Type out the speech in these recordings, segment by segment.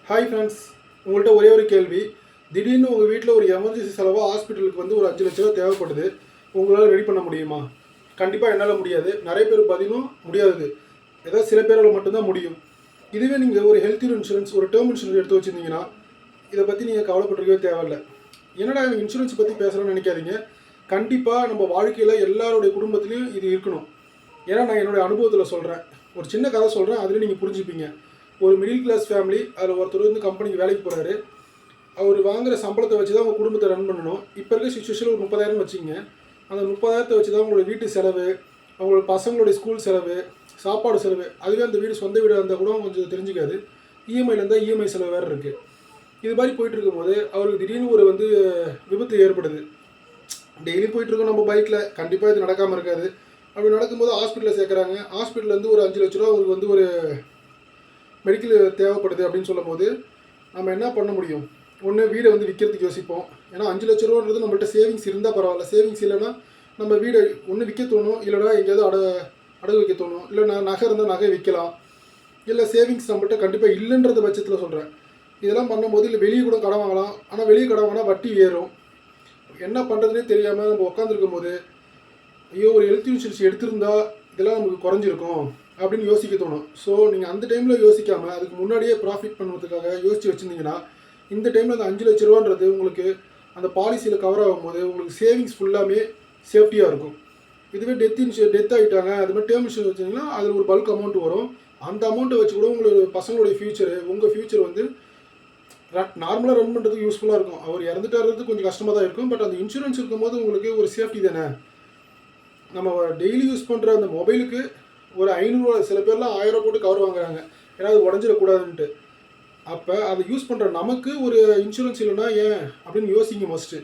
Hi friends, உங்கள்கிட்ட ஒரே ஒரு கேள்வி. திடீர்னு உங்கள் வீட்டில் ஒரு எமர்ஜென்சி செலவாக ஹாஸ்பிட்டலுக்கு வந்து ஒரு 5 லட்ச ரூபா தேவைப்படுது. உங்களால் ரெடி பண்ண முடியுமா? கண்டிப்பாக என்னால் முடியாது. நிறைய பேர் பதிலும் முடியாது. ஏதாவது சில பேரால் மட்டும்தான் முடியும். இதுவே நீங்கள் ஒரு ஹெல்த் இன்சூரன்ஸ், ஒரு டேர்ம் இன்சூரன்ஸ் எடுத்து வச்சுருந்தீங்கன்னா இதை பற்றி நீங்கள் கவலைப்பட்டிருக்கவே தேவையில்லை. என்னடா இவங்க இன்சூரன்ஸ் பற்றி பேசுகிறோன்னு நினைக்காதீங்க. கண்டிப்பாக நம்ம வாழ்க்கையில் எல்லாருடைய குடும்பத்துலேயும் இது இருக்கணும். ஏன்னா நான் என்னுடைய அனுபவத்தில் சொல்கிறேன். ஒரு சின்ன கதை சொல்கிறேன், அதில் நீங்கள் புரிஞ்சுப்பீங்க. ஒரு மிடில் கிளாஸ் ஃபேமிலி, அதில் ஒருத்தர் வந்து கம்பெனிக்கு வேலைக்கு போகிறாரு. அவர் வாங்குகிற சம்பளத்தை வச்சு தான் அவங்க குடும்பத்தை ரன் பண்ணணும். இப்போ இருக்க சுச்சுவேஷனில் ஒரு 30,000 வச்சுங்க. அந்த 30,000 வச்சு தான் அவங்களோட வீட்டு செலவு, அவங்களோட பசங்களுடைய ஸ்கூல் செலவு, சாப்பாடு செலவு. அதுவே அந்த வீடு சொந்த வீடாக இருந்தால் கூட கொஞ்சம் தெரிஞ்சுக்காது. இஎம்ஐயில் இருந்தால் இஎம்ஐ செலவு வேறு இருக்குது. இது மாதிரி போயிட்டு இருக்கும்போது அவருக்கு திடீர்னு ஒரு விபத்து ஏற்படுது. டெய்லி போயிட்டுருக்கோம் நம்ம பைக்கில், கண்டிப்பாக இது நடக்காமல் இருக்காது. அப்படி நடக்கும்போது ஹாஸ்பிட்டலில் சேர்க்குறாங்க. ஹாஸ்பிட்டலேருந்து ஒரு 5 லட்ச ரூபா அவருக்கு ஒரு மெடிக்கல் தேவைப்படுது அப்படின்னு சொல்லும்போது நம்ம என்ன பண்ண முடியும்? ஒன்று வீடை விற்கிறதுக்கு யோசிப்போம். ஏன்னா 5 லட்ச ரூபான்றது நம்மள்ட்ட சேவிங்ஸ் இருந்தால் பரவாயில்ல. சேவிங்ஸ் இல்லைன்னா நம்ம வீடை ஒன்று விற்க தோணும், இல்லைனா எங்கேயாவது அடகு வைக்க தோணும், இல்லை நகை இருந்தால் நகை விற்கலாம். இல்லை சேவிங்ஸ் நம்மள்ட்ட கண்டிப்பாக இல்லைன்றது பட்சத்தில் சொல்கிறேன். இதெல்லாம் பண்ணும்போது இல்லை வெளியே கூட கடன் வாங்கலாம். ஆனால் வெளியே கடன் வாங்கினா வட்டி ஏறும். என்ன பண்ணுறதுனே தெரியாமல் நம்ம உட்காந்துருக்கும் போது ஐயோ ஒரு ஹெல்த் இன்சூரன்ஸ் எடுத்திருந்தா இதெல்லாம் நமக்கு குறைஞ்சிருக்கும் அப்படின்னு யோசிக்க தோணும். ஸோ நீங்கள் அந்த டைமில் யோசிக்காமல் அதுக்கு முன்னாடியே ப்ராஃபிட் பண்ணுறதுக்காக யோசித்து வச்சுருந்தீங்கன்னா இந்த டைமில் அந்த 5 லட்ச ரூபான்றது உங்களுக்கு அந்த பாலிசியில் கவர் ஆகும்போது உங்களுக்கு சேவிங்ஸ் ஃபுல்லாமே சேஃப்டியாக இருக்கும். இதுவே டெத் ஆகிட்டாங்க, அது மாதிரி டேர்ம் இன்சூரன்ஸ் வச்சிங்கன்னா அதில் ஒரு பல்க் அமௌண்ட் வரும். அந்த அமௌண்ட்டை வச்சு கூட உங்களோட பசங்களுடைய ஃப்யூச்சரு, உங்கள் ஃப்யூச்சர் நார்மலாக ரன் பண்ணுறதுக்கு யூஸ்ஃபுல்லாக இருக்கும். அவர் இறந்துட்டாருக்கு கொஞ்சம் கஷ்டமாக தான் இருக்கும். பட் அந்த இன்சூரன்ஸ் இருக்கும்போது உங்களுக்கு ஒரு சேஃப்டி தானே. நம்ம டெய்லி யூஸ் பண்ணுற அந்த மொபைலுக்கு ஒரு 500, சில பேர்லாம் 1000 போட்டு கவர் வாங்குறாங்க, ஏன்னா அது உடஞ்சிடக்கூடாதுன்ட்டு. அப்போ அதை யூஸ் பண்ணுற நமக்கு ஒரு இன்சூரன்ஸ் இல்லைன்னா ஏன் அப்படின்னு யோசிங்க மஸ்ட்டு.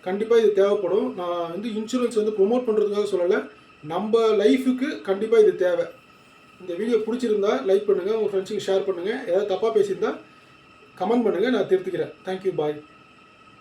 கண்டிப்பாக இது தேவைப்படும். நான் இன்சூரன்ஸ் ப்ரொமோட் பண்ணுறதுக்காக சொல்லலை, நம்ம லைஃபுக்கு கண்டிப்பாக இது தேவை. இந்த வீடியோ பிடிச்சிருந்தா லைக் பண்ணுங்கள், உங்கள் ஃப்ரெண்ட்ஸுக்கு ஷேர் பண்ணுங்கள். ஏதாவது தப்பாக பேசியிருந்தால் கமெண்ட் பண்ணுங்கள், நான் திருத்திக்கிறேன். தேங்க்யூ, பாய்.